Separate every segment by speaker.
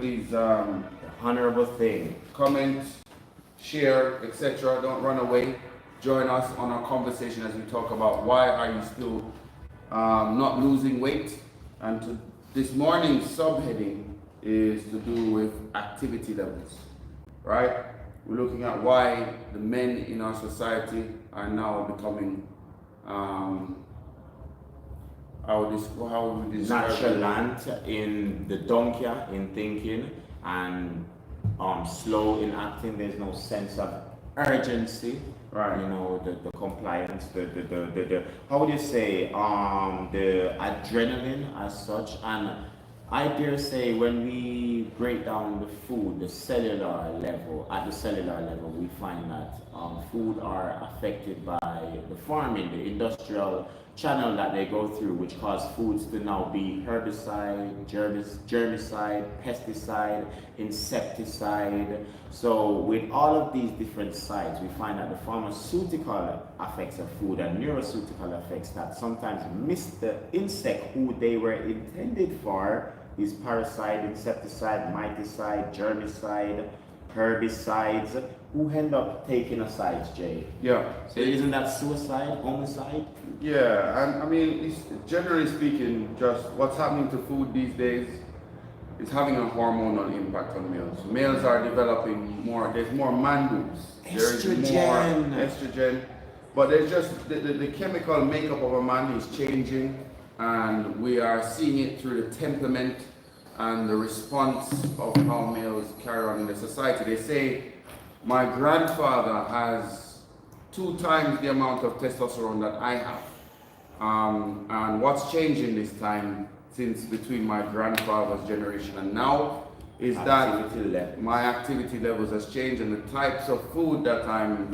Speaker 1: please
Speaker 2: Honorable thing.
Speaker 1: comment, share, etc. Don't run away. Join us on our conversation as we talk about why are you still not losing weight. And this morning's subheading is to do with activity levels, right? We're looking at why the men in our society are now becoming how would we describe it?
Speaker 2: Nonchalant in the donkey in thinking and slow in acting. There's no sense of urgency.
Speaker 1: Right.
Speaker 2: You know, the compliance, the how would you say, the adrenaline as such. And I dare say when we break down the food, the cellular level, at the cellular level, we find that food are affected by the farming, the industrial channel that they go through, which cause foods to now be herbicide, germicide, pesticide, insecticide. So with all of these different sides, we find that the pharmaceutical effects of food and neuroceutical effects that sometimes miss the insect who they were intended for. These parasite, insecticide, miticide, germicide, herbicides, who end up taking a side, Jay.
Speaker 1: Yeah.
Speaker 2: So isn't that suicide, homicide?
Speaker 1: Yeah, and I mean, generally speaking, just what's happening to food these days is having a hormonal impact on males. Males are developing more, there's more man boobs. There is more estrogen. But there's just, the chemical makeup of a man is changing, and we are seeing it through the temperament and the response of how males carry on in the society. They say, my grandfather has 2 times the amount of testosterone that I have. And what's changing this time since between my grandfather's generation and now is that my activity levels has changed, and the types of food that I'm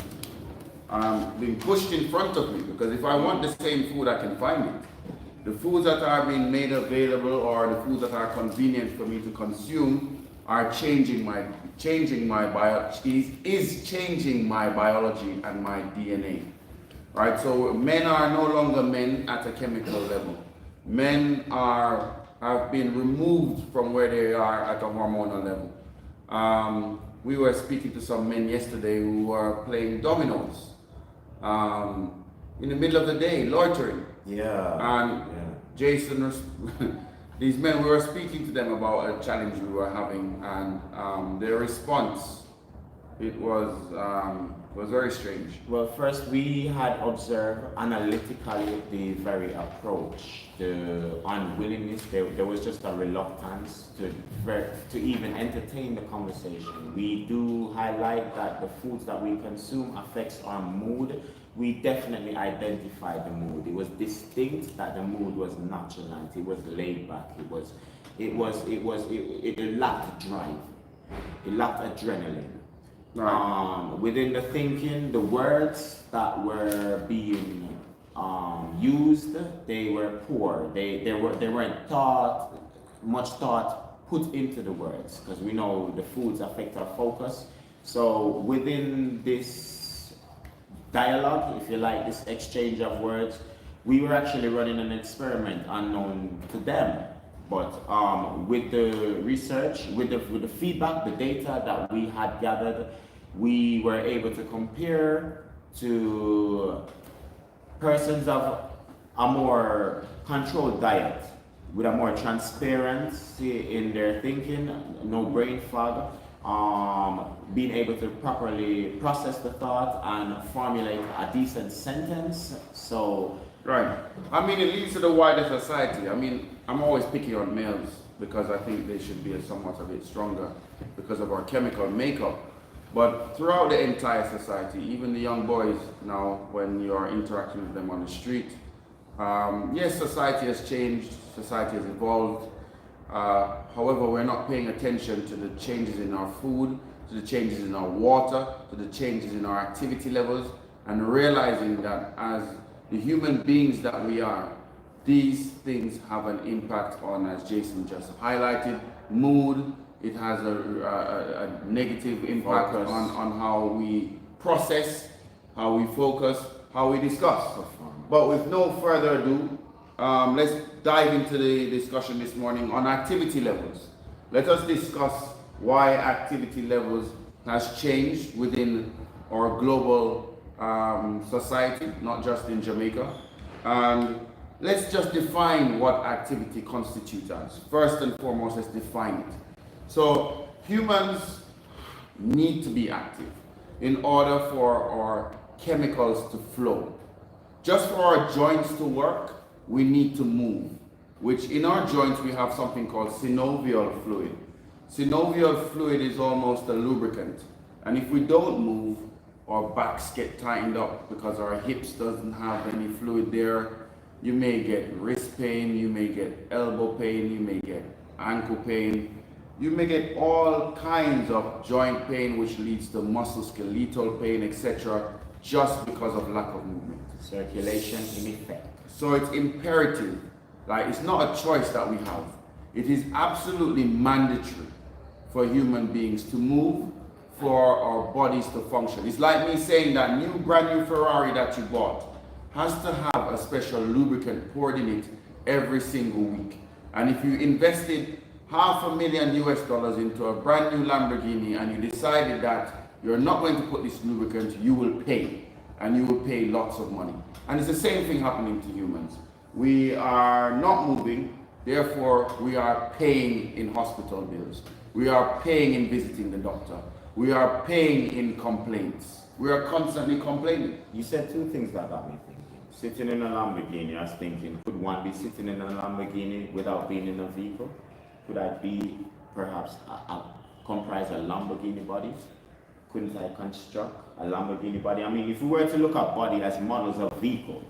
Speaker 1: being pushed in front of me, because if I want the same food, I can find it. The foods that are being made available or the foods that are convenient for me to consume are changing my biology and my DNA. Right? So men are no longer men at a chemical level. Men have been removed from where they are at a hormonal level. We were speaking to some men yesterday who were playing dominoes in the middle of the day, loitering.
Speaker 2: Yeah.
Speaker 1: And Jason, these men, we were speaking to them about a challenge we were having, and their response, it was very strange.
Speaker 2: Well, first we had observed analytically the very approach, the unwillingness. There was just a reluctance to even entertain the conversation. We do highlight that the foods that we consume affects our mood. We definitely identified the mood. It was distinct that the mood was nonchalant. It was laid back. It lacked drive. It lacked adrenaline.
Speaker 1: Right.
Speaker 2: Within the thinking, the words that were being used, they were poor. They weren't much thought put into the words, because we know the foods affect our focus. So within this dialogue, if you like, this exchange of words, we were actually running an experiment unknown to them. But with the research, with the feedback, the data that we had gathered, we were able to compare to persons of a more controlled diet, with a more transparency in their thinking, no brain fog, being able to properly process the thought and formulate a decent sentence. So
Speaker 1: right. I mean, it leads to the wider society. I mean, I'm always picky on males because I think they should be somewhat a bit stronger because of our chemical makeup. But throughout the entire society, even the young boys now, when you're interacting with them on the street, yes, society has changed, society has evolved. However, we're not paying attention to the changes in our food, to the changes in our water, to the changes in our activity levels, and realizing that as the human beings that we are, these things have an impact on, as Jason just highlighted, mood. It has a negative impact on how we process, how we focus, how we discuss. But with no further ado, let's dive into the discussion this morning on activity levels. Let us discuss why activity levels has changed within our global society, not just in Jamaica. And let's just define what activity constitutes as. First and foremost, let's define it. So humans need to be active in order for our chemicals to flow. Just for our joints to work, we need to move, which in our joints we have something called synovial fluid. Synovial fluid is almost a lubricant. And if we don't move, our backs get tightened up because our hips doesn't have any fluid there. You may get wrist pain, you may get elbow pain, you may get ankle pain. You may get all kinds of joint pain, which leads to musculoskeletal pain, etc., just because of lack of movement.
Speaker 2: Circulation in effect.
Speaker 1: So it's imperative, like it's not a choice that we have. It is absolutely mandatory for human beings to move, for our bodies to function. It's like me saying that brand new Ferrari that you bought has to have a special lubricant poured in it every single week. And if you invested $500,000 into a brand new Lamborghini and you decided that you're not going to put this lubricant, you will pay. And you will pay lots of money. And it's the same thing happening to humans. We are not moving, therefore we are paying in hospital bills. We are paying in visiting the doctor. We are paying in complaints. We are constantly complaining.
Speaker 2: You said two things that got me thinking. Sitting in a Lamborghini, I was thinking, could one be sitting in a Lamborghini without being in a vehicle? Could I be perhaps comprise a Lamborghini body? Couldn't I construct a Lamborghini body? I mean, if we were to look at body as models of vehicle,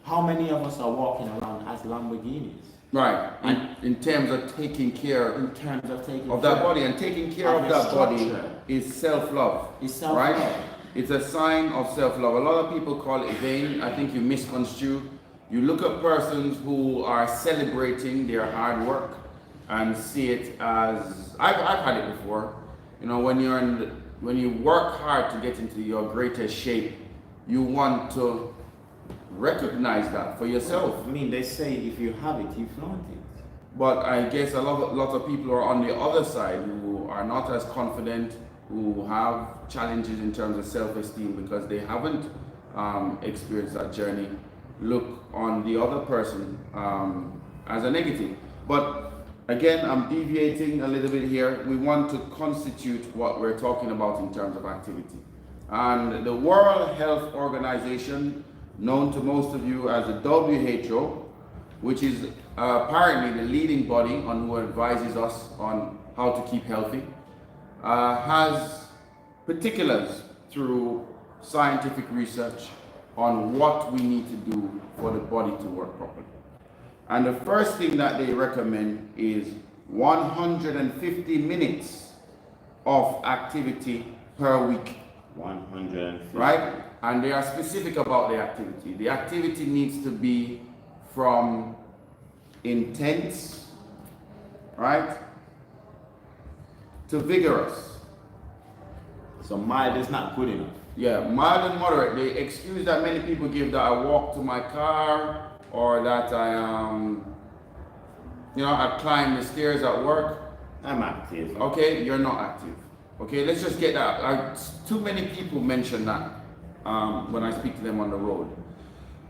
Speaker 2: how many of us are walking around as Lamborghinis?
Speaker 1: Right. And in terms of taking care
Speaker 2: In terms of taking
Speaker 1: of
Speaker 2: care
Speaker 1: that body, and taking care
Speaker 2: of
Speaker 1: of
Speaker 2: the
Speaker 1: that body
Speaker 2: structure.
Speaker 1: is self-love.
Speaker 2: It's self-love.
Speaker 1: Right? It's a sign of self-love. A lot of people call it vain. I think you misconstrue. You look at persons who are celebrating their hard work and see it as, I've had it before. You know, when you work hard to get into your greatest shape, you want to recognize that for yourself.
Speaker 2: I mean, they say if you have it, you flaunt it.
Speaker 1: But I guess a lot of people are on the other side who are not as confident, who have challenges in terms of self-esteem because they haven't experienced that journey, look on the other person as a negative. But again, I'm deviating a little bit here. We want to constitute what we're talking about in terms of activity. And the World Health Organization, known to most of you as the WHO, which is apparently the leading body on who advises us on how to keep healthy, has particulars through scientific research on what we need to do for the body to work properly. And the first thing that they recommend is 150 minutes of activity per week.
Speaker 2: 150.
Speaker 1: Right? And they are specific about the activity. The activity needs to be from intense, right, to vigorous.
Speaker 2: So mild is not good enough.
Speaker 1: Yeah, mild and moderate. The excuse that many people give that I walk to my car or that I I climb the stairs at work.
Speaker 2: I'm active.
Speaker 1: Okay, you're not active. Okay, let's just get that. Too many people mention that when I speak to them on the road,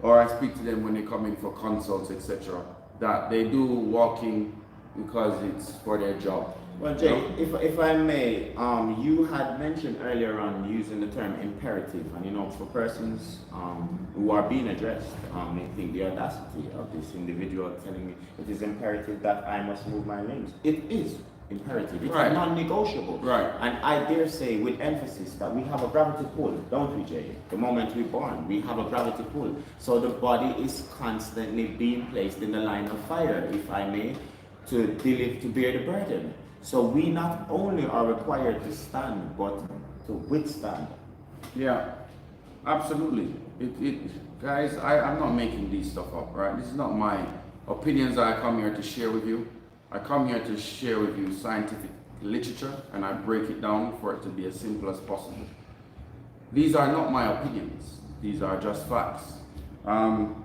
Speaker 1: or I speak to them when they come in for consults, etc. That they do walking because it's for their job.
Speaker 2: Well, Jay, if I may, you had mentioned earlier on using the term imperative, and for persons who are being addressed, I think the audacity of this individual telling me it is imperative that I must move my limbs. It is imperative. It's
Speaker 1: Right.
Speaker 2: non-negotiable.
Speaker 1: Right.
Speaker 2: And I dare say with emphasis that we have a gravity pull, don't we, Jay? The moment we're born, we have a gravity pull. So the body is constantly being placed in the line of fire, if I may, to bear the burden. So we not only are required to stand, but to withstand.
Speaker 1: Yeah, absolutely. Guys, I'm not making these stuff up, right? This is not my opinions that I come here to share with you. I come here to share with you scientific literature, and I break it down for it to be as simple as possible. These are not my opinions. These are just facts. The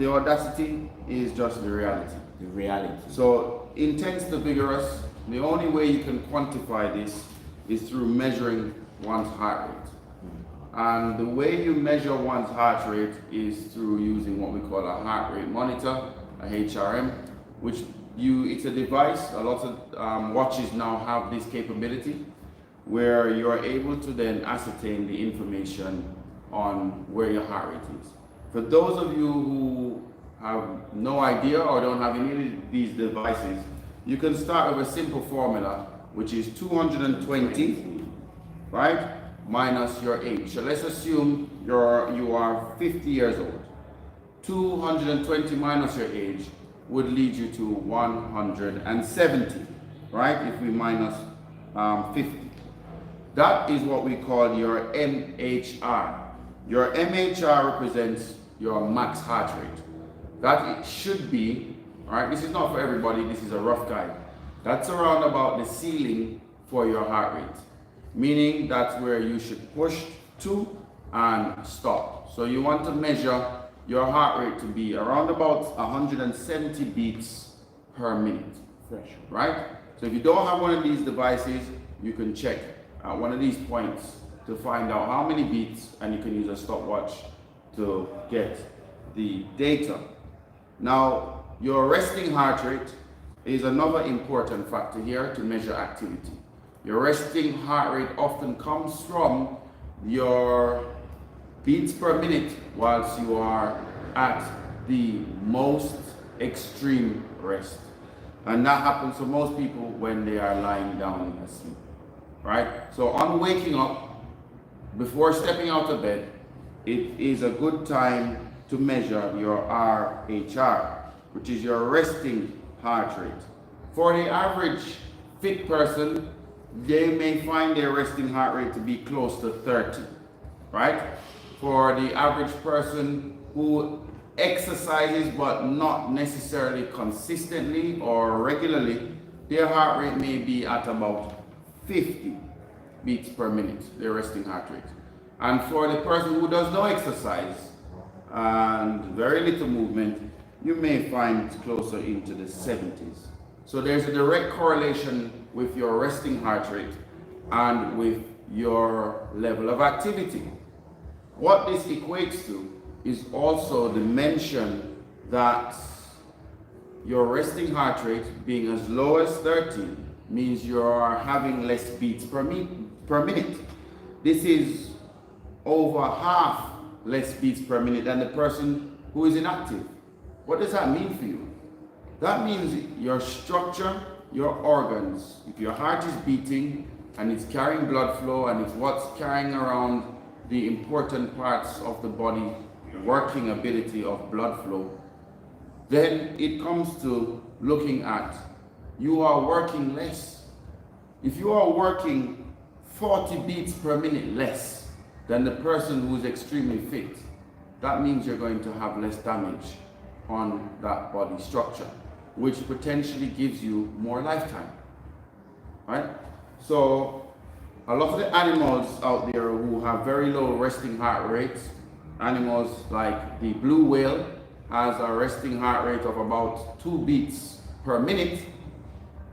Speaker 1: audacity is just the reality.
Speaker 2: The reality.
Speaker 1: So intense to vigorous, the only way you can quantify this is through measuring one's heart rate. And the way you measure one's heart rate is through using what we call a heart rate monitor, a HRM, which it's a device. A lot of watches now have this capability where you're able to then ascertain the information on where your heart rate is. For those of you who have no idea or don't have any of these devices, you can start with a simple formula, which is 220, right, minus your age. So let's assume you are 50 years old. 220 minus your age would lead you to 170, right, if we minus 50. That is what we call your MHR. Your MHR represents your max heart rate. That it should be, all right, this is not for everybody, this is a rough guide. That's around about the ceiling for your heart rate, meaning that's where you should push to and stop. So you want to measure your heart rate to be around about 170 beats per minute,
Speaker 2: Fresh.
Speaker 1: right? So if you don't have one of these devices, you can check at one of these points to find out how many beats, and you can use a stopwatch to get the data. Now, your resting heart rate is another important factor here to measure activity. Your resting heart rate often comes from your beats per minute whilst you are at the most extreme rest. And that happens for most people when they are lying down asleep, right? So on waking up, before stepping out of bed, it is a good time to measure your RHR, which is your resting heart rate. For the average fit person, they may find their resting heart rate to be close to 30, right? For the average person who exercises but not necessarily consistently or regularly, their heart rate may be at about 50 beats per minute, their resting heart rate. And for the person who does no exercise and very little movement, you may find it closer into the 70s. So there's a direct correlation with your resting heart rate and with your level of activity. What this equates to is also the mention that your resting heart rate being as low as 30 means you are having less beats per minute. This is over half less beats per minute than the person who is inactive. What does that mean for you? That means your structure, your organs, if your heart is beating and it's carrying blood flow and it's what's carrying around the important parts of the body, working ability of blood flow, then it comes to looking at you are working less. If you are working 40 beats per minute less than the person who's extremely fit, that means you're going to have less damage on that body structure, which potentially gives you more lifetime, right? So a lot of the animals out there who have very low resting heart rates, animals like the blue whale has a resting heart rate of about 2 beats per minute.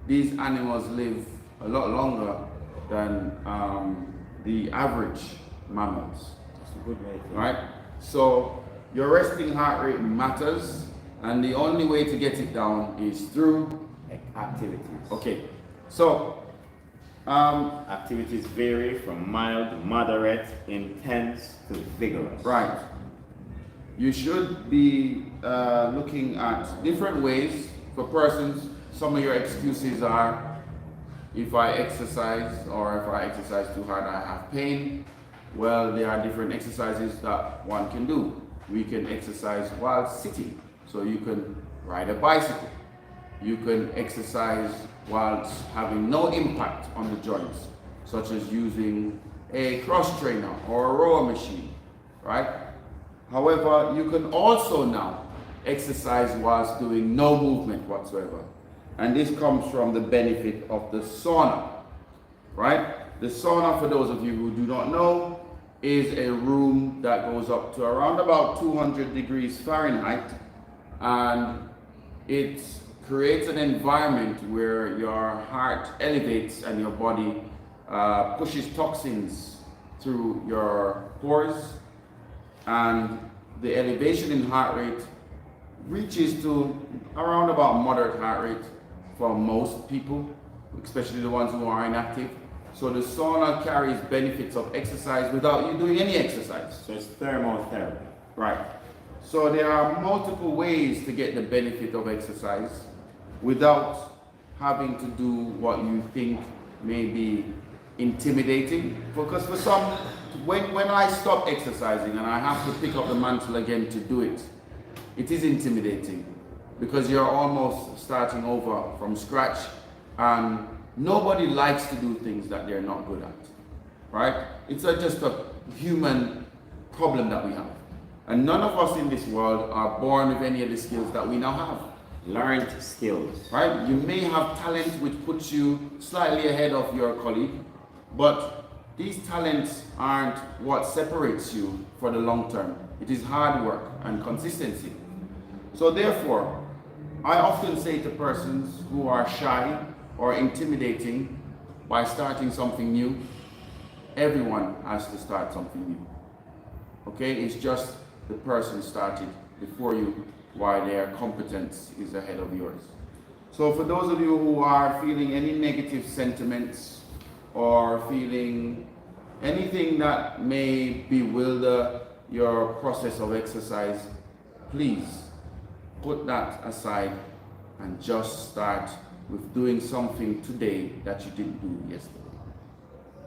Speaker 1: These animals live a lot longer than the average mammals.
Speaker 2: That's a good way to
Speaker 1: Right? So your resting heart rate matters, and the only way to get it down is through
Speaker 2: activities.
Speaker 1: okay. So
Speaker 2: Activities vary from mild, moderate, intense to vigorous.
Speaker 1: right. You should be looking at different ways for persons. Some of your excuses are, if I exercise or if I exercise too hard, I have pain. Well, there are different exercises that one can do. We can exercise while sitting. So you can ride a bicycle. You can exercise whilst having no impact on the joints, such as using a cross trainer or a rower machine, right? However, you can also now exercise whilst doing no movement whatsoever. And this comes from the benefit of the sauna, right? The sauna, for those of you who do not know, is a room that goes up to around about 200 degrees Fahrenheit, and it creates an environment where your heart elevates and your body pushes toxins through your pores, and the elevation in heart rate reaches to around about moderate heart rate for most people, especially the ones who are inactive. So the sauna carries benefits of exercise without you doing any exercise.
Speaker 2: So it's thermotherapy.
Speaker 1: Right. So there are multiple ways to get the benefit of exercise without having to do what you think may be intimidating. Because for some, when I stop exercising and I have to pick up the mantle again to do it, it is intimidating because you're almost starting over from scratch, and nobody likes to do things that they're not good at, right? It's just a human problem that we have. And none of us in this world are born with any of the skills that we now have.
Speaker 2: Learned skills.
Speaker 1: Right? You may have talent which puts you slightly ahead of your colleague, but these talents aren't what separates you for the long term. It is hard work and consistency. So therefore, I often say to persons who are shy or intimidating by starting something new, everyone has to start something new. Okay? It's just the person started before you, why their competence is ahead of yours. So for those of you who are feeling any negative sentiments or feeling anything that may bewilder your process of exercise, please put that aside and just start with doing something today that you didn't do yesterday.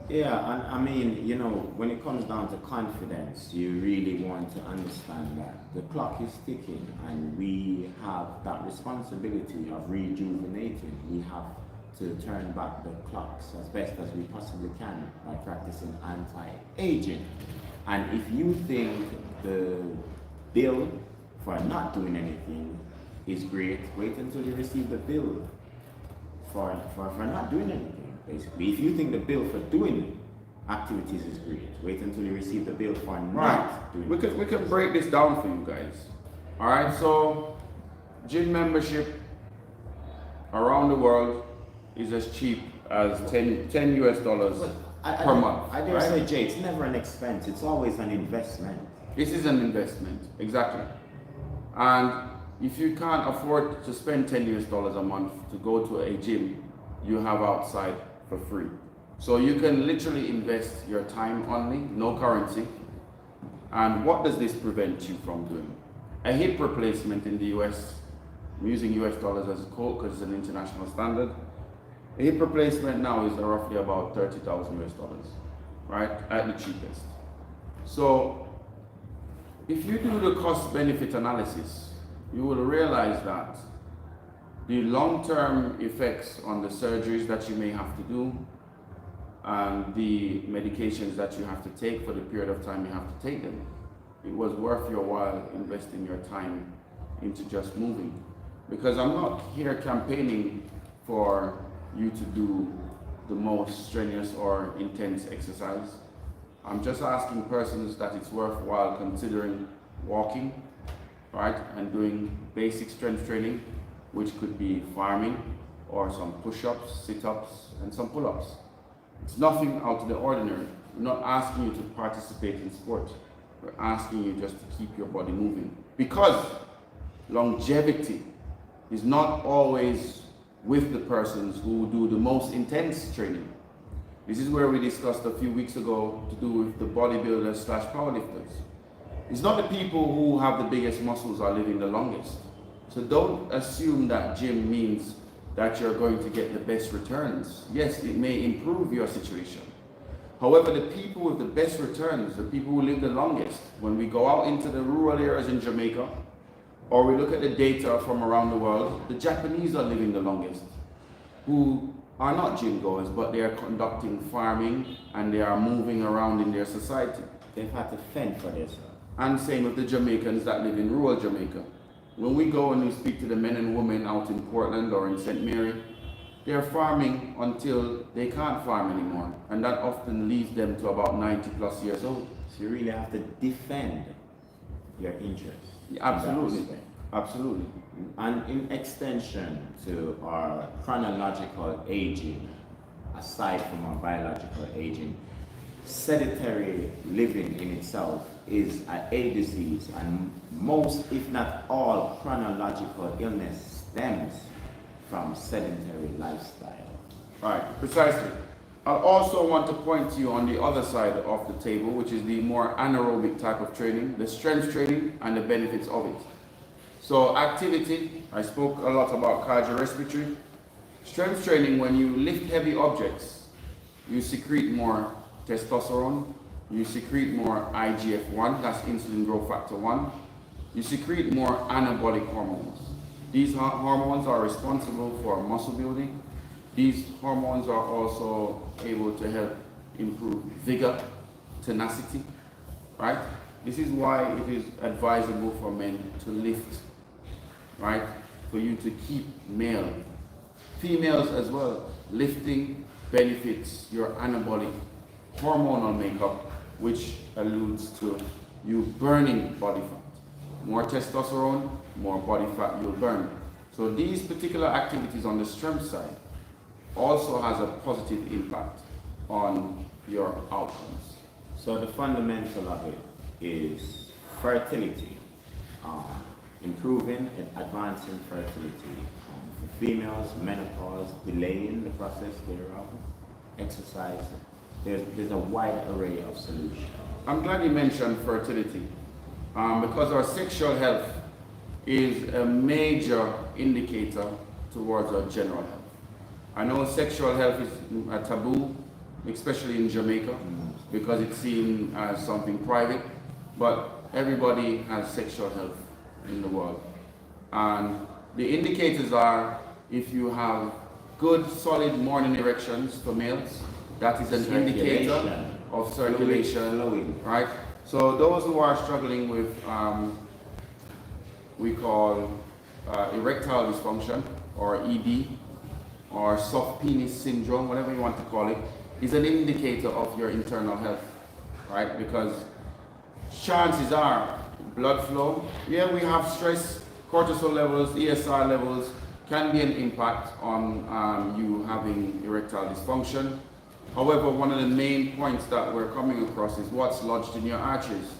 Speaker 2: Yeah, and I mean, you know, when it comes down to confidence, you really want to understand that the clock is ticking and we have that responsibility of rejuvenating. We have to turn back the clocks as best as we possibly can by practicing anti-aging. And if you think the bill for not doing anything is great, wait until you receive the bill for not doing anything. Basically, if you think the bill for doing activities is great, wait until you receive the bill for not doing it.
Speaker 1: We can break this down for you guys. Alright, so gym membership around the world is as cheap as $10 US per month.
Speaker 2: I dare say, Jay, it's never an expense, it's always an investment.
Speaker 1: This is an investment, exactly. And if you can't afford to spend $10 US a month to go to a gym, you have outside for free. So you can literally invest your time only, no currency. And what does this prevent you from doing? A hip replacement in the US, I'm using US dollars as a quote because it's an international standard. A hip replacement now is roughly about $30,000 US, right? At the cheapest. So if you do the cost benefit analysis, you will realize that the long-term effects on the surgeries that you may have to do and the medications that you have to take for the period of time you have to take them, it was worth your while investing your time into just moving. Because I'm not here campaigning for you to do the most strenuous or intense exercise. I'm just asking persons that it's worthwhile considering walking, right, and doing basic strength training, which could be farming or some push-ups, sit-ups, and some pull-ups. It's nothing out of the ordinary. We're not asking you to participate in sport. We're asking you just to keep your body moving. Because longevity is not always with the persons who do the most intense training. This is where we discussed a few weeks ago to do with the bodybuilders / powerlifters. It's not the people who have the biggest muscles are living the longest. So don't assume that gym means that you're going to get the best returns. Yes, it may improve your situation. However, the people with the best returns, the people who live the longest, when we go out into the rural areas in Jamaica, or we look at the data from around the world, the Japanese are living the longest, who are not gym goers, but they are conducting farming and they are moving around in their society.
Speaker 2: They've had to fend for themselves.
Speaker 1: And same with the Jamaicans that live in rural Jamaica. When we go and we speak to the men and women out in Portland or in St. Mary, they're farming until they can't farm anymore. And that often leads them to about 90 plus years old.
Speaker 2: So you really have to defend your interests.
Speaker 1: Absolutely. Absolutely.
Speaker 2: And in extension to our chronological aging, aside from our biological aging, sedentary living in itself is a disease, and most, if not all, chronological illness stems from sedentary lifestyle.
Speaker 1: Right, precisely. I also want to point to you on the other side of the table, which is the more anaerobic type of training, the strength training and the benefits of it. So activity, I spoke a lot about cardiorespiratory. Strength training, when you lift heavy objects, you secrete more testosterone, you secrete more IGF-1, that's insulin growth factor 1. You secrete more anabolic hormones. These hormones are responsible for muscle building. These hormones are also able to help improve vigor, tenacity, right? This is why it is advisable for men to lift, right? For you to keep male. Females as well, lifting benefits your anabolic hormonal makeup, which alludes to you burning body fat. More testosterone, more body fat you'll burn. So these particular activities on the strength side also has a positive impact on your outcomes.
Speaker 2: So the fundamental of it is fertility, improving and advancing fertility for females, menopause, delaying the process thereof, exercise. There's a wide array of solutions.
Speaker 1: I'm glad you mentioned fertility because our sexual health is a major indicator towards our general health. I know sexual health is a taboo, especially in Jamaica, because it's seen as something private, but everybody has sexual health in the world. And the indicators are if you have good, solid morning erections for males, that is an indicator of circulation, right? So those who are struggling with, we call erectile dysfunction, or ED, or soft penis syndrome, whatever you want to call it, is an indicator of your internal health, right? Because chances are blood flow, yeah, we have stress, cortisol levels, ESR levels can be an impact on you having erectile dysfunction. However, one of the main points that we're coming across is what's lodged in your arteries,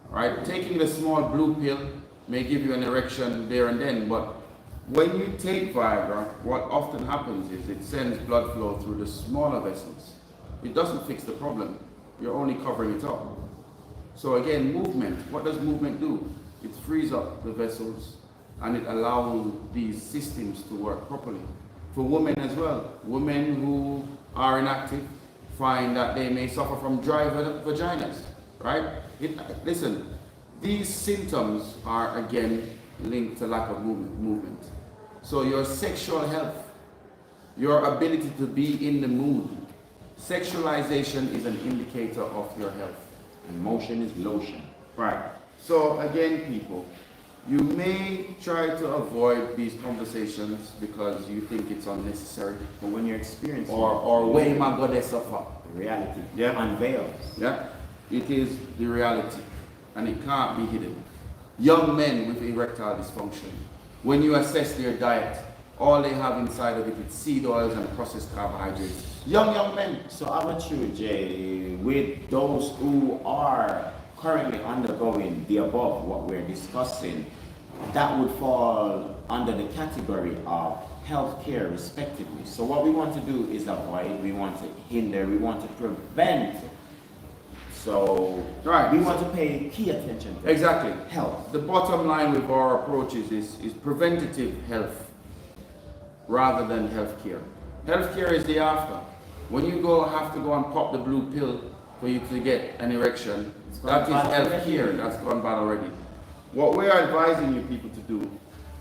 Speaker 1: right? Taking the small blue pill may give you an erection there and then, but when you take Viagra, what often happens is it sends blood flow through the smaller vessels. It doesn't fix the problem. You're only covering it up. So again, movement. What does movement do? It frees up the vessels and it allows these systems to work properly. For women as well, women who are inactive find that they may suffer from dry vaginas, right? Listen, these symptoms are again linked to lack of movement. So your sexual health, your ability to be in the mood, sexualization is an indicator of your health.
Speaker 2: And motion is lotion.
Speaker 1: Right. So again, people, you may try to avoid these conversations because you think it's unnecessary.
Speaker 2: But when you're experiencing
Speaker 1: Or way my goddess suffer.
Speaker 2: reality
Speaker 1: Yeah.
Speaker 2: unveils.
Speaker 1: Yeah, it is the reality and it can't be hidden. Young men with erectile dysfunction, when you assess their diet, all they have inside of it is seed oils and processed carbohydrates. Young men.
Speaker 2: So how about you, Jay, with those who are currently undergoing the above, what we're discussing, that would fall under the category of healthcare respectively. So what we want to do is avoid, we want to hinder, we want to prevent. So
Speaker 1: Right.
Speaker 2: we want to pay key attention to
Speaker 1: Exactly.
Speaker 2: health.
Speaker 1: The bottom line with our approaches is preventative health rather than healthcare. Healthcare is the after. When you have to go and pop the blue pill for you to get an erection, that is healthcare. That's gone bad already. What we're advising you people to do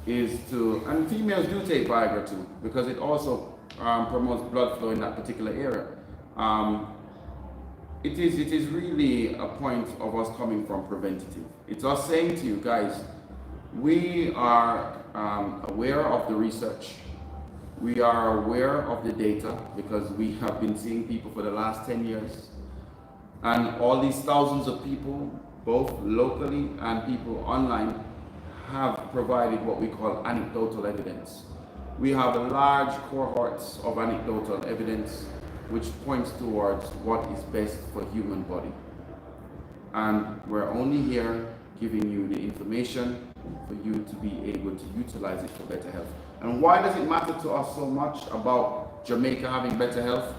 Speaker 1: is to, and females do take Viagra too, because it also promotes blood flow in that particular area. It is really a point of us coming from preventative. It's us saying to you guys, we are aware of the research. We are aware of the data because we have been seeing people for the last 10 years. And all these thousands of people, both locally and people online, have provided what we call anecdotal evidence. We have large cohorts of anecdotal evidence which points towards what is best for human body. And we're only here giving you the information for you to be able to utilize it for better health. And why does it matter to us so much about Jamaica having better health?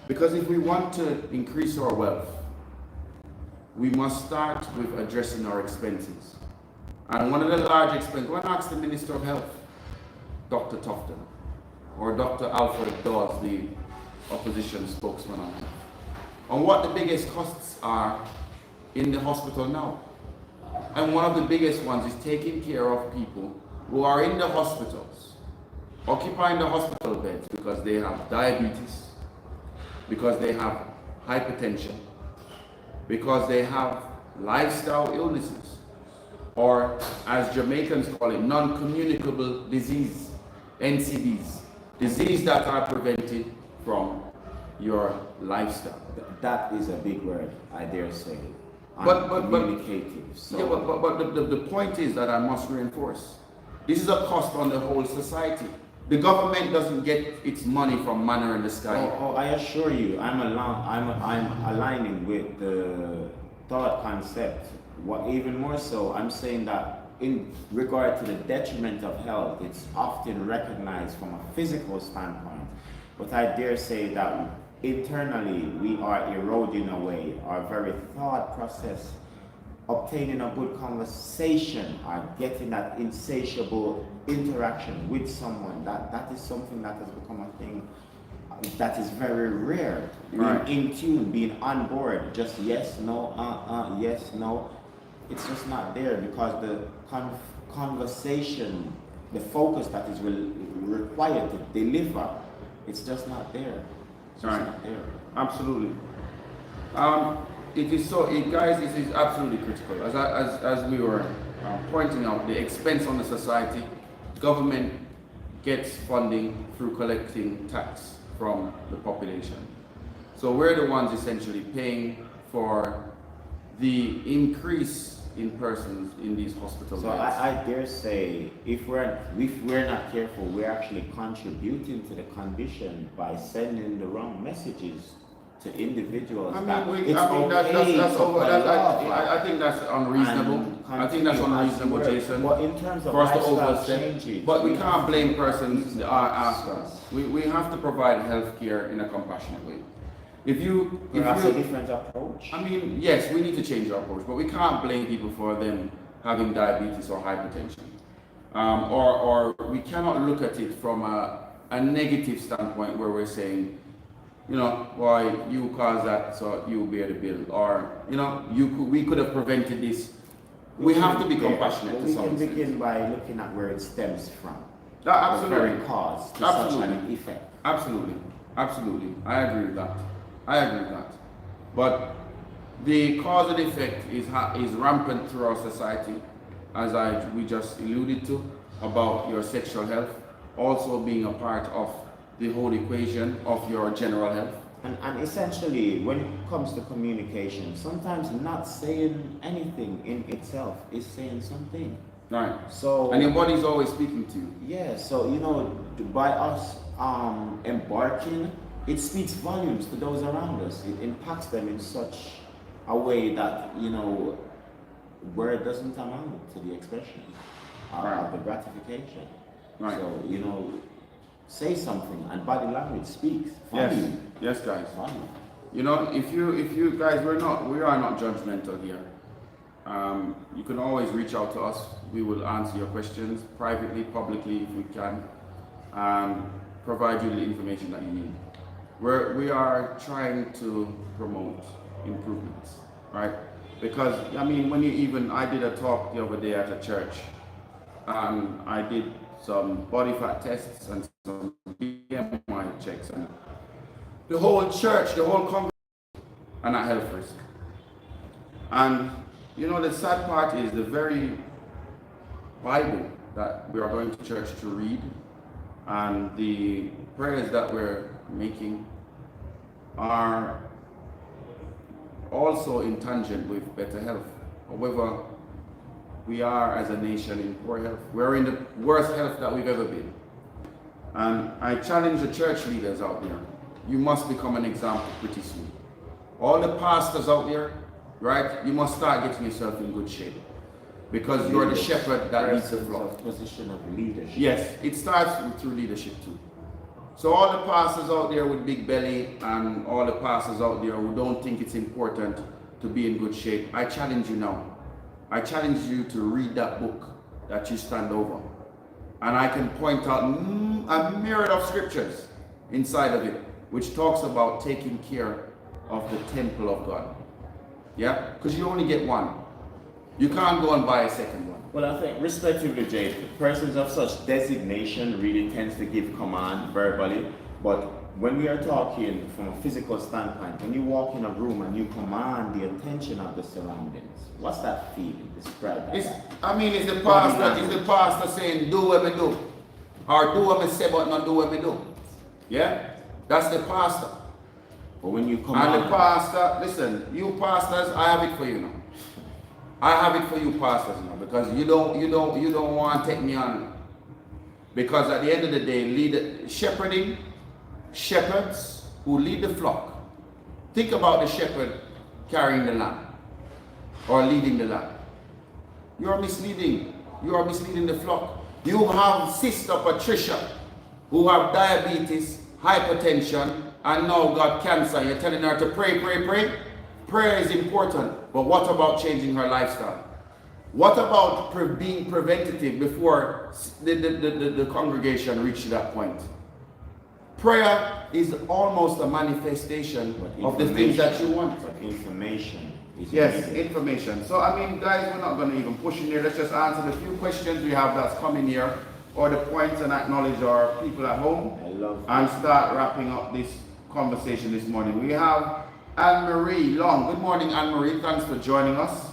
Speaker 1: Because if we want to increase our wealth, we must start with addressing our expenses. And one of the large expenses, go and ask the Minister of Health, Dr. Tufton, or Dr. Alfred Dawes, the opposition spokesman on health, on what the biggest costs are in the hospital now. And one of the biggest ones is taking care of people who are in the hospitals, occupying the hospital beds because they have diabetes, because they have hypertension, because they have lifestyle illnesses, or as Jamaicans call it, non-communicable disease, NCDs, disease that are prevented from your lifestyle.
Speaker 2: That is a big word, I dare say.
Speaker 1: But
Speaker 2: Communicative. So.
Speaker 1: Yeah, but the point is that I must reinforce. This is a cost on the whole society. The government doesn't get its money from manna in the sky.
Speaker 2: Oh, I assure you, I'm aligning with the thought concept. What even more so, I'm saying that in regard to the detriment of health, it's often recognized from a physical standpoint. But I dare say that internally we are eroding away our very thought process. Obtaining a good conversation or getting that insatiable interaction with someone, that is something that has become a thing that is very rare.
Speaker 1: Right.
Speaker 2: Being in tune, being on board, just yes, no, yes, no. It's just not there because the conversation, the focus that is required to deliver, it's just not there. It's just not there.
Speaker 1: Absolutely. It is so, guys, this is absolutely critical. As we were pointing out, the expense on the society, government gets funding through collecting tax from the population. So we're the ones essentially paying for the increase in persons in these hospitals.
Speaker 2: So I dare say, if we're not careful, we're actually contributing to the condition by sending the wrong messages to individuals.
Speaker 1: I think that's unreasonable. I think that's unreasonable, Jason.
Speaker 2: But in terms of
Speaker 1: for us to
Speaker 2: lifestyle
Speaker 1: overstep.
Speaker 2: changes,
Speaker 1: But we can't blame persons after us. We have to provide health care in a compassionate way. If
Speaker 2: perhaps a different approach.
Speaker 1: I mean, yes, we need to change our approach, but we can't blame people for them having diabetes or hypertension. Or we cannot look at it from a negative standpoint where we're saying, you know, why you caused that, so you bear the bill, or you know, we could have prevented this. We have to be compassionate to some extent.
Speaker 2: We can begin by looking at where it stems from.
Speaker 1: Absolutely.
Speaker 2: The very cause to such an effect.
Speaker 1: Absolutely, absolutely. I agree with that. But the cause and effect is rampant through our society, as we just alluded to about your sexual health, also being a part of the whole equation of your general health.
Speaker 2: And essentially, when it comes to communication, sometimes not saying anything in itself is saying something.
Speaker 1: Right.
Speaker 2: So
Speaker 1: and your body's always speaking to you.
Speaker 2: Yeah. So you know, by us embarking, it speaks volumes to those around us. It impacts them in such a way that, you know, word doesn't amount to the expression of the gratification. Right. So you know, say something, and body language speaks.
Speaker 1: Yes, guys. You know, if you guys, we are not judgmental here. You can always reach out to us. We will answer your questions privately, publicly, if we can. Provide you the information that you need. We are trying to promote improvements, right? Because I mean, I did a talk the other day at a church. I did some body fat tests and some BMI checks, and the whole church, the whole congregation, are at health risk. And you know, the sad part is the very Bible that we are going to church to read and the prayers that we're making are also in tangent with better health. However, we are as a nation in poor health. We're in the worst health that we've ever been. And I challenge the church leaders out there. You must become an example pretty soon. All the pastors out there, right? You must start getting yourself in good shape. Because you're the shepherd that leads the flock.
Speaker 2: Position of leadership.
Speaker 1: Yes, it starts through leadership too. So all the pastors out there with big belly and all the pastors out there who don't think it's important to be in good shape, I challenge you now. I challenge you to read that book that you stand over. And I can point out a myriad of scriptures inside of it, which talks about taking care of the temple of God. Yeah? Because you only get one. You can't go and buy a second one.
Speaker 2: Well, I think respectively, Jay, persons of such designation really tends to give command verbally, but when we are talking from a physical standpoint, when you walk in a room and you command the attention of the surroundings, what's that feeling? Describe that.
Speaker 1: It's the pastor saying, do what me do. Or do what me say, but not do what me do. Yeah? That's the pastor.
Speaker 2: But when you command...
Speaker 1: And the pastor, listen, you pastors, I have it for you now. I have it for you pastors now, because you don't want to take me on. Because at the end of the day, shepherds who lead the flock. Think about the shepherd carrying the lamb or leading the lamb. You are misleading. You are misleading the flock. You have Sister Patricia who have diabetes, hypertension, and now got cancer. You're telling her to pray, pray, pray. Prayer is important, but what about changing her lifestyle? What about being preventative before the congregation reaches that point? Prayer is almost a manifestation of the things that you want.
Speaker 2: But information is
Speaker 1: Yes,
Speaker 2: needed.
Speaker 1: information. So I mean, guys, we're not going to even push in here. Let's just answer the few questions we have that's coming here, or the points, and acknowledge our people at home, and start wrapping up this conversation this morning. We have Anne-Marie Long. Good morning, Anne-Marie. Thanks for joining us.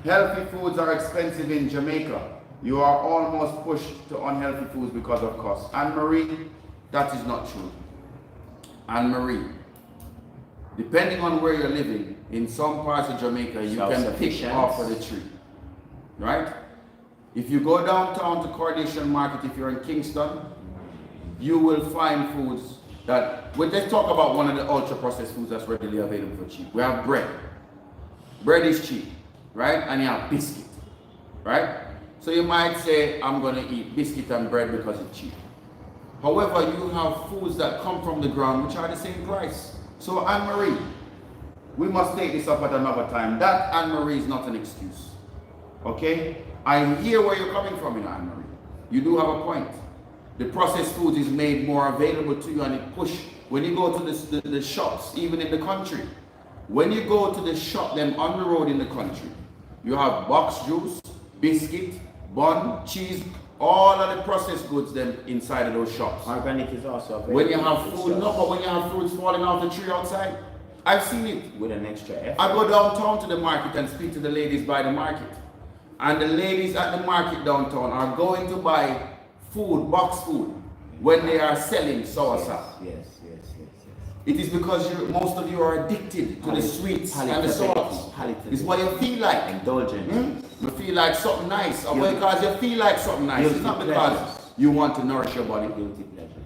Speaker 1: Healthy foods are expensive in Jamaica. You are almost pushed to unhealthy foods because of cost. Anne-Marie, that is not true. Anne-Marie, depending on where you're living, in some parts of Jamaica, you can pick off of the tree. Right? If you go downtown to Coronation Market, if you're in Kingston, you will find foods that, let's talk about one of the ultra processed foods that's readily available for cheap. We have bread. Bread is cheap, right? And you have biscuit, right? So you might say, I'm going to eat biscuit and bread because it's cheap. However, you have foods that come from the ground which are the same price. So Anne-Marie, we must take this up at another time. That, Anne-Marie, is not an excuse. Okay? I hear where you're coming from, Anne-Marie. You do have a point. The processed food is made more available to you, and it push. When you go to the shops, even in the country, when you go to the shop, them on the road in the country, you have box juice, biscuit, bun, cheese, all of the processed goods them inside of those shops.
Speaker 2: Organic is also available.
Speaker 1: When you have food, no, but when you have fruits falling off the tree outside, I've seen it.
Speaker 2: With an extra effort.
Speaker 1: I go downtown to the market and speak to the ladies by the market. And the ladies at the market downtown are going to buy food, box food, when they are selling soursop.
Speaker 2: Yes.
Speaker 1: It is because most of you are addicted to the sweets and the salts. It's what you feel like.
Speaker 2: Indulgent.
Speaker 1: You feel like something nice. Or because you feel like something nice. It's not because you want to nourish your body.
Speaker 2: Guilty pleasures.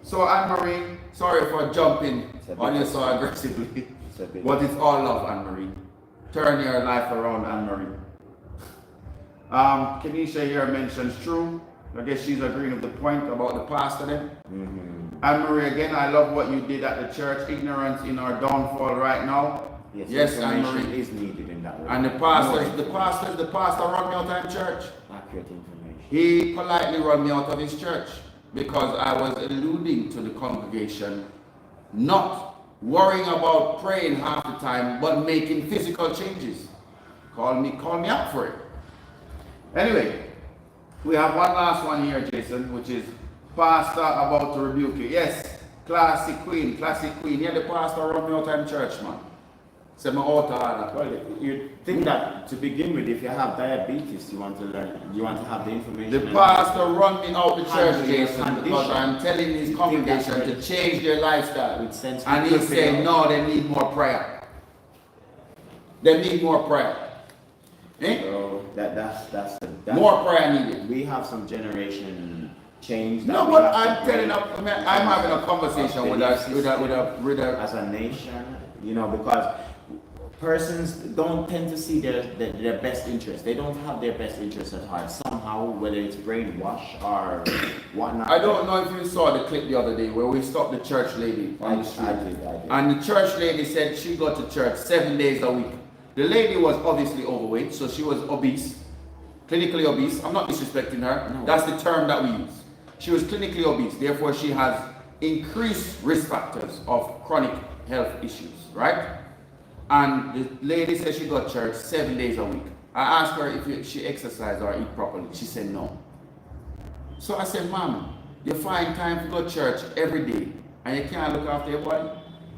Speaker 1: So Anne-Marie, sorry for jumping on you so aggressively. But it's all love, Anne-Marie. Turn your life around, Anne-Marie. Kenisha here mentions true. I guess she's agreeing with the point about the pastor then. Anne-Marie, again, I love what you did at the church. Ignorance in our downfall right now.
Speaker 2: Yes,
Speaker 1: Anne-Marie
Speaker 2: is needed in that way.
Speaker 1: And the pastor run me out of church.
Speaker 2: Accurate information.
Speaker 1: He politely run me out of his church because I was alluding to the congregation, not worrying about praying half the time, but making physical changes. Call me out for it. Anyway, we have one last one here, Jason, which is pastor about to rebuke you. Yes, classic queen. Yeah, the pastor run me out of church, man. Say my out of order.
Speaker 2: Well, you think that to begin with, if you have diabetes, you want to learn, you want to have the information.
Speaker 1: The pastor run me out the church, Jason, because I'm telling his congregation to change their lifestyle. And he's saying, no, they need more prayer. They need more prayer. Eh?
Speaker 2: So, That's
Speaker 1: More prayer needed.
Speaker 2: We have some generation change.
Speaker 1: No, but I'm telling you, I'm having a conversation with a
Speaker 2: as a nation, you know, because persons don't tend to see their best interest. They don't have their best interest at heart. Somehow, whether it's brainwash or whatnot.
Speaker 1: I don't know if you saw the clip the other day where we stopped the church lady on the street.
Speaker 2: I did.
Speaker 1: And the church lady said she got to church 7 days a week. The lady was obviously overweight, so she was obese, clinically obese. I'm not disrespecting her.
Speaker 2: No.
Speaker 1: That's the term that we use. She was clinically obese, therefore she has increased risk factors of chronic health issues, right? And the lady said she got church 7 days a week. I asked her if she exercised or eat properly. She said no. So I said, Mom, you find time to go to church every day and you can't look after your body?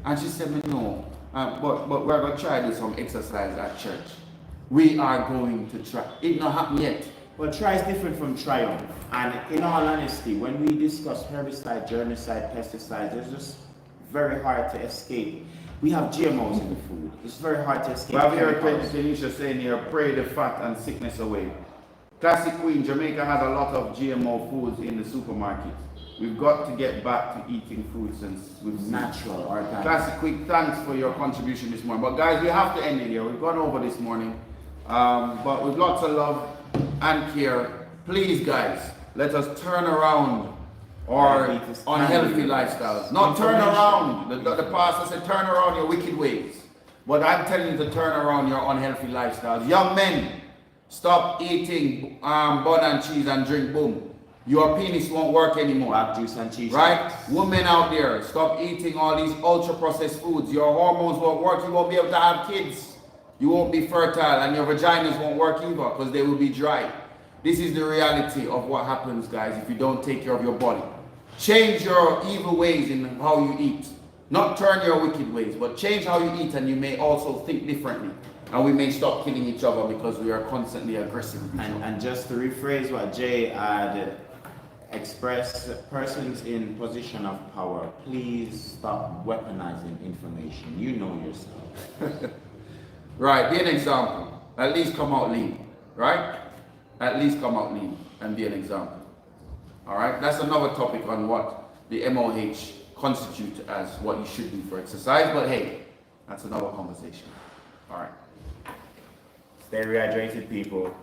Speaker 1: And she said, no, but we're going to try to do some exercise at church. We are going to try. It not happened yet.
Speaker 2: Well, try is different from triumph. And in all honesty, when we discuss herbicide, germicide, pesticides, it's just very hard to escape. We have GMOs in the food. It's very hard to escape.
Speaker 1: But have you heard
Speaker 2: chemicals.
Speaker 1: Tanisha saying here, pray the fat and sickness away? Classic Queen, Jamaica has a lot of GMO foods in the supermarket. We've got to get back to eating food since we've
Speaker 2: Natural, organic.
Speaker 1: Classic Queen, thanks for your contribution this morning. But guys, we have to end it here. We've gone over this morning. But with lots of love and care, please guys, let us turn around our unhealthy lifestyles. Not turn around. The pastor said turn around your wicked ways. But I'm telling you to turn around your unhealthy lifestyles. Young men, stop eating bun and cheese and drink boom. Your penis won't work anymore.
Speaker 2: Black juice and cheese.
Speaker 1: Right? Women out there, stop eating all these ultra processed foods. Your hormones won't work. You won't be able to have kids. You won't be fertile and your vaginas won't work either because they will be dry. This is the reality of what happens, guys, if you don't take care of your body. Change your evil ways in how you eat. Not turn your wicked ways, but change how you eat and you may also think differently. And we may stop killing each other because we are constantly aggressive.
Speaker 2: And just to rephrase what Jay had expressed, persons in position of power, please stop weaponizing information. You know yourself.
Speaker 1: Right, be an example. At least come out lean. Right? At least come out lean and be an example. Alright, that's another topic on what the MOH constitute as what you should do for exercise, but hey, that's another conversation. Alright.
Speaker 2: Stay rehydrated, people.